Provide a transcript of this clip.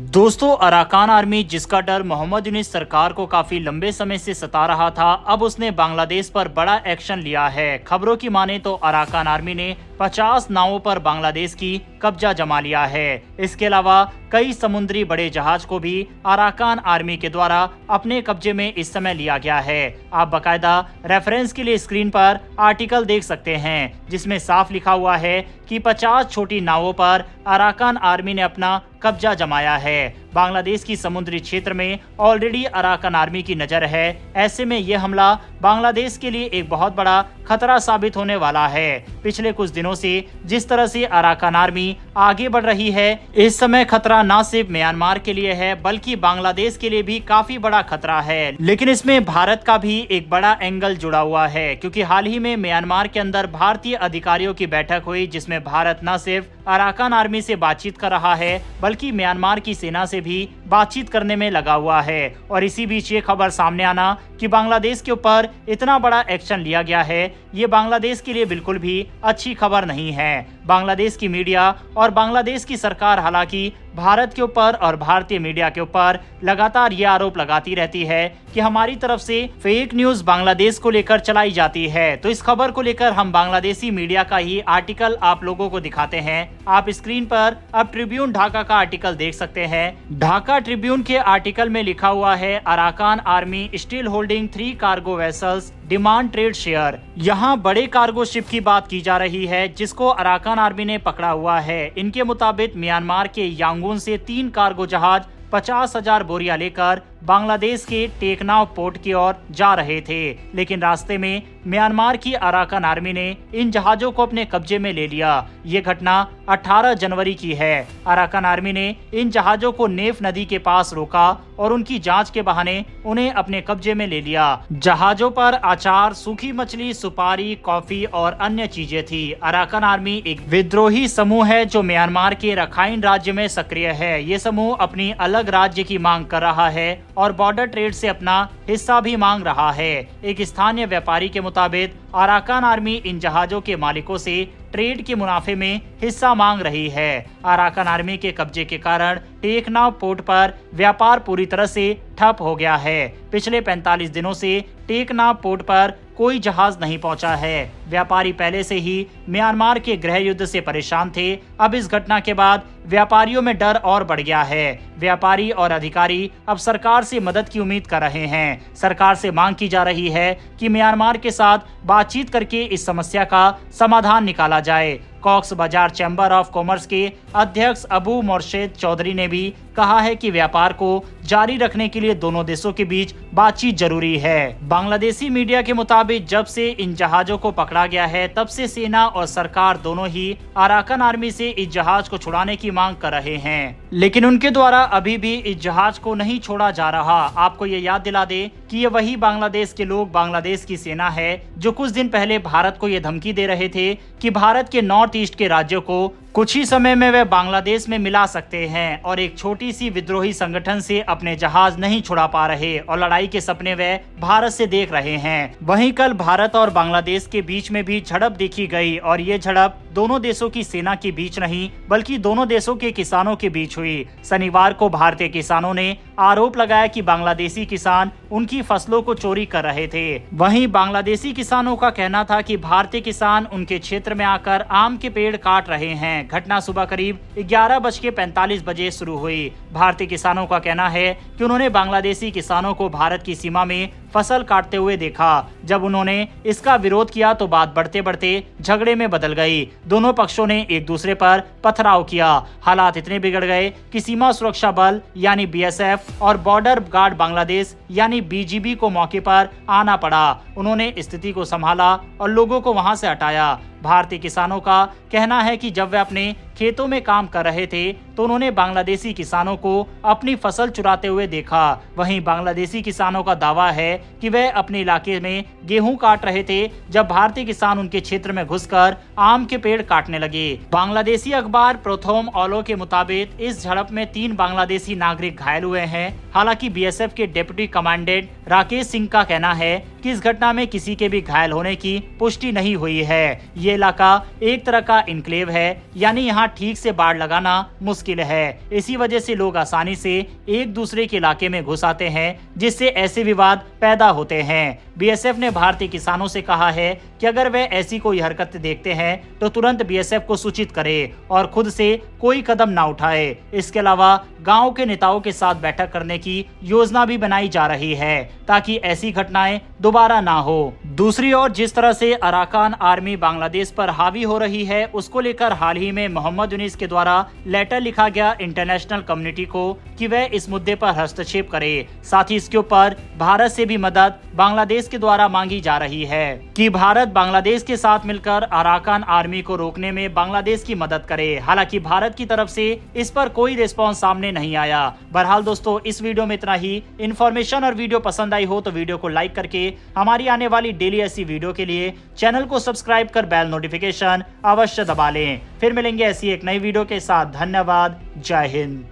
दोस्तों, Arakan army जिसका डर मोहम्मद यूनिस सरकार को काफी लंबे समय से सता रहा था, अब उसने बांग्लादेश पर बड़ा एक्शन लिया है। खबरों की माने तो अराकान आर्मी ने 50 नावों पर बांग्लादेश की कब्जा जमा लिया है। इसके अलावा कई समुद्री बड़े जहाज को भी अराकान आर्मी के द्वारा अपने कब्जे में इस समय लिया गया है। आप बकायदा रेफरेंस के लिए स्क्रीन पर आर्टिकल देख सकते हैं, जिसमें साफ लिखा हुआ है कि 50 छोटी नावों पर अराकान आर्मी ने अपना कब्जा जमाया है। बांग्लादेश की समुद्री क्षेत्र में ऑलरेडी अराकान आर्मी की नजर है। ऐसे में यह हमला बांग्लादेश के लिए एक बहुत बड़ा खतरा साबित होने वाला है। पिछले कुछ दिनों से जिस तरह से अराकान आर्मी आगे बढ़ रही है, इस समय खतरा न सिर्फ म्यांमार के लिए है बल्कि बांग्लादेश के लिए भी काफी बड़ा खतरा है। लेकिन इसमें भारत का भी एक बड़ा एंगल जुड़ा हुआ है, क्योंकि हाल ही में म्यांमार के अंदर भारतीय अधिकारियों की बैठक हुई, जिसमें भारत न सिर्फ अराकान आर्मी से बातचीत कर रहा है बल्कि म्यांमार की सेना से भी बातचीत करने में लगा हुआ है। और इसी बीच ये खबर सामने आना कि बांग्लादेश के ऊपर इतना बड़ा एक्शन लिया गया है, ये बांग्लादेश के लिए बिल्कुल भी अच्छी खबर नहीं है। बांग्लादेश की मीडिया और बांग्लादेश की सरकार हालांकि भारत के ऊपर और भारतीय मीडिया के ऊपर लगातार ये आरोप लगाती रहती है कि हमारी तरफ से फेक न्यूज बांग्लादेश को लेकर चलाई जाती है। तो इस खबर को लेकर हम बांग्लादेशी मीडिया का ही आर्टिकल आप लोगों को दिखाते हैं। आप स्क्रीन पर अब ट्रिब्यून ढाका का आर्टिकल देख सकते हैं। ढाका ट्रिब्यून के आर्टिकल में लिखा हुआ है, Arakan army still holding 3 cargo vessels demand trade share. यहाँ बड़े कार्गो शिप की बात की जा रही है जिसको अराकान आर्मी ने पकड़ा हुआ है। इनके मुताबिक म्यांमार के यांगून से 3 कार्गो जहाज 50,000 बोरियां लेकर बांग्लादेश के टेकनाव पोर्ट की ओर जा रहे थे, लेकिन रास्ते में म्यांमार की अराकान आर्मी ने इन जहाजों को अपने कब्जे में ले लिया। ये घटना 18 जनवरी की है। अराकान आर्मी ने इन जहाजों को नेफ नदी के पास रोका और उनकी जांच के बहाने उन्हें अपने कब्जे में ले लिया। जहाजों पर अचार, सूखी मछली, सुपारी, कॉफी और अन्य चीजें थी। अराकान आर्मी एक विद्रोही समूह है जो म्यांमार के रखाइन राज्य में सक्रिय है। ये समूह अपनी अलग राज्य की मांग कर रहा है और बॉर्डर ट्रेड से अपना हिस्सा भी मांग रहा है। एक स्थानीय व्यापारी के मुताबिक अराकान आर्मी इन जहाजों के मालिकों से ट्रेड के मुनाफे में हिस्सा मांग रही है। अराकान आर्मी के कब्जे के कारण टेकनाव पोर्ट पर व्यापार पूरी तरह से ठप हो गया है। पिछले 45 दिनों से टेकनाव पोर्ट पर कोई जहाज नहीं पहुंचा है। व्यापारी पहले से ही म्यांमार के गृह युद्ध से परेशान थे। अब इस घटना के बाद व्यापारियों में डर और बढ़ गया है। व्यापारी और अधिकारी अब सरकार से मदद की उम्मीद कर रहे हैं। सरकार से मांग की जा रही है कि म्यांमार के साथ बातचीत करके इस समस्या का समाधान निकाला जाए। कॉक्स बाजार चैम्बर ऑफ कॉमर्स के अध्यक्ष अबू मोर्शेद चौधरी ने भी कहा है कि व्यापार को जारी रखने के लिए दोनों देशों के बीच बातचीत जरूरी है। बांग्लादेशी मीडिया के मुताबिक जब से इन जहाजों को पकड़ा गया है, तब से सेना और सरकार दोनों ही अराकान आर्मी से इस जहाज को छुड़ाने की मांग कर रहे हैं, लेकिन उनके द्वारा अभी भी इस जहाज को नहीं छोड़ा जा रहा। आपको ये याद दिला दे कि ये वही बांग्लादेश के लोग, बांग्लादेश की सेना है जो कुछ दिन पहले भारत को ये धमकी दे रहे थे कि भारत के नॉर्थ ईस्ट के राज्यों को कुछ ही समय में वे बांग्लादेश में मिला सकते हैं और एक छोटी सी विद्रोही संगठन से अपने जहाज नहीं छुड़ा पा रहे और लड़ाई के सपने वे भारत से देख रहे हैं। वहीं कल भारत और बांग्लादेश के बीच में भी झड़प देखी गई और ये झड़प दोनों देशों की सेना के बीच नहीं बल्कि दोनों देशों के किसानों के बीच हुई। शनिवार को भारतीय किसानों ने आरोप लगाया कि बांग्लादेशी किसान उनकी फसलों को चोरी कर रहे थे। वहीं बांग्लादेशी किसानों का कहना था कि भारतीय किसान उनके क्षेत्र में आकर आम के पेड़ काट रहे हैं। घटना सुबह करीब 11:45 बजे शुरू हुई। भारतीय किसानों का कहना है कि उन्होंने बांग्लादेशी किसानों को भारत की सीमा में फसल काटते हुए देखा। जब उन्होंने इसका विरोध किया तो बात बढ़ते बढ़ते झगड़े में बदल गई। दोनों पक्षों ने एक दूसरे पर पथराव किया। हालात इतने बिगड़ गए कि सीमा सुरक्षा बल यानी बीएसएफ और बॉर्डर गार्ड बांग्लादेश यानी बीजीबी को मौके पर आना पड़ा। उन्होंने स्थिति को संभाला और लोगों को वहां से हटाया। भारतीय किसानों का कहना है कि जब वे अपने खेतों में काम कर रहे थे तो उन्होंने बांग्लादेशी किसानों को अपनी फसल चुराते हुए देखा। वहीं बांग्लादेशी किसानों का दावा है कि वे अपने इलाके में गेहूं काट रहे थे जब भारतीय किसान उनके क्षेत्र में घुसकर आम के पेड़ काटने लगे। बांग्लादेशी अखबार प्रोथोम ऑलो के मुताबिक इस झड़प में 3 बांग्लादेशी नागरिक घायल हुए हैं। हालांकि बीएसएफ के डिप्टी कमांडेंट राकेश सिंह का कहना है कि इस घटना में किसी के भी घायल होने की पुष्टि नहीं हुई है। ये इलाका एक तरह का इनक्लेव है, यानी यहाँ ठीक से बाड़ लगाना मुश्किल है। इसी वजह से लोग आसानी से एक दूसरे के इलाके में घुस आते हैं, जिससे ऐसे विवाद पैदा होते हैं। बीएसएफ ने भारतीय किसानों से कहा है कि अगर वे ऐसी कोई हरकत देखते हैं तो तुरंत बीएसएफ को सूचित करे और खुद से कोई कदम ना उठाए। इसके अलावा गांव के नेताओं के साथ बैठक करने की योजना भी बनाई जा रही है ताकि ऐसी घटनाएं दोबारा ना हो। दूसरी ओर जिस तरह से अराकान आर्मी बांग्लादेश पर हावी हो रही है, उसको लेकर हाल ही में मोहम्मद यूनिस के द्वारा लेटर लिखा गया इंटरनेशनल कम्युनिटी को कि वह इस मुद्दे पर हस्तक्षेप करे। साथ ही इसके ऊपर भारत से भी मदद बांग्लादेश के द्वारा मांगी जा रही है कि भारत बांग्लादेश के साथ मिलकर अराकान आर्मी को रोकने में बांग्लादेश की मदद करे। हालांकि भारत की तरफ से इस पर कोई रिस्पॉन्स सामने नहीं आया। बहरहाल दोस्तों, इस वीडियो में इतना ही। इन्फॉर्मेशन और वीडियो पसंद आई हो तो वीडियो को लाइक करके हमारी आने वाली डेली ऐसी वीडियो के लिए चैनल को सब्सक्राइब कर बेल नोटिफिकेशन अवश्य दबा लें। फिर मिलेंगे ऐसी एक नई वीडियो के साथ। धन्यवाद। जय हिंद।